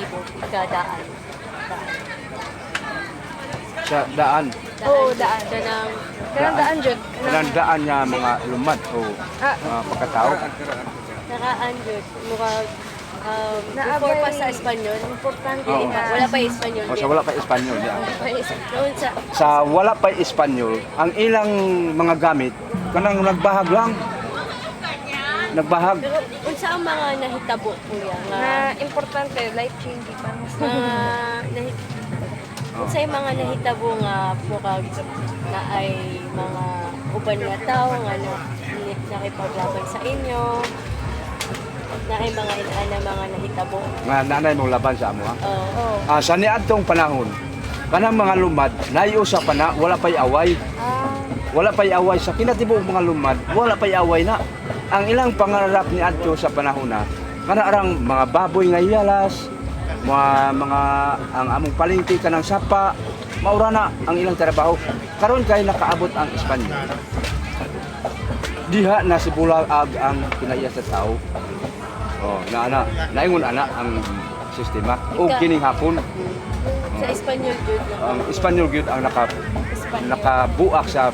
Cebu, ikadaan. Sa daan. Oo, daan. Danang, Kanang daan jud. Kanang daan niya mga lumad o mga pagkatao. nakaan yun. Murag, Naabay. before pa sa Espanyol. Importante Oo. na. Wala pa Espanyol. O sa wala pa Espanyol. Yan. Noon sa, Sa wala pa Espanyol, ang ilang mga gamit, kanang nagbahag lang. Nagbahag. pero unsa ang mga nahitabo kuya Na nga importante, life changing pa. unsa yung mga nahitabo nga murag na ay mga uban nga tao nga nakipaglaban sa inyo na ay mga inana mga nahitabo. Nga nanay mong laban sa amo. Ha? Oo. Sa niadtong panahon, kanang mga lumad, naiusa pa na, wala pa'y away. Wala pa'y away sa kinatibong mga lumad, wala pa'y away na. Ang ilang pangarap ni Adto sa panahon na, kanarang mga baboy nga iyalas, mga ang among palengke kanang sapa, maura na ang ilang trabaho. Karon kay nakaabot ang Espanyol. Diha na si Bulag ang kinaiya sa tao. Oh, naingon ana ang sistema. O kining hapon, Sa Espanyol jud ang Espanyol gyud ang nakabuak sa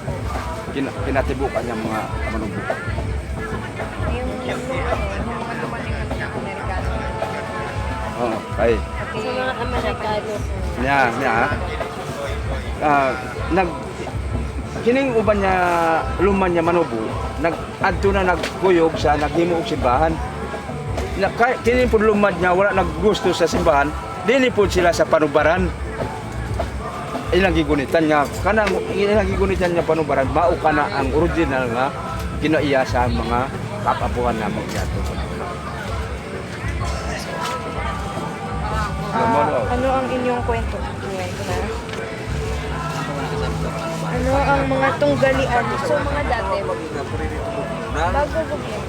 kinatibuk kanya mga manunggo. Yung mga dumating na Amerikano. Oh, kay sa mga Amerikano. niya nag kining uban niya luman niya manubo nag-adto na nagkuyog sa naghimo og simbahan. Kining pud lumad niya wala naggusto sa simbahan, dili pud sila sa panubaran. Ilang gigunitan niya kanang ilang gigunitan niya panubaran mao kana ang original nga kinaiya sa mga kapabuhan namong yato. Ano ang inyong kwento? Ano ang mga tunggalian? So, mga dati, bago bugyan.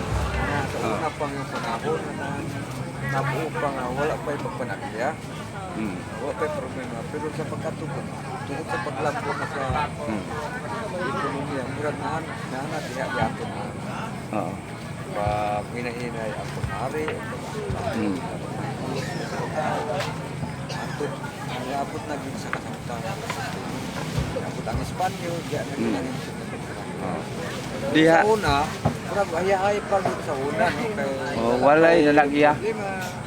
Sa una pang panahon na nabuo pa nga, wala pa yung magpanakya. Wala pa yung problema. Pero sa pagkatugon, tungkol sa paglampo na sa ekonomiya, murag na diha-diapon na. Oo. Pag hinahinay ang pag-ari, antod, niabot na din sa kasamtahan. Niabot ang Espanyol, diya na din ang Diha sa una, murag ayahay pa din sa una. No? Kaya, walay nalagya. problema.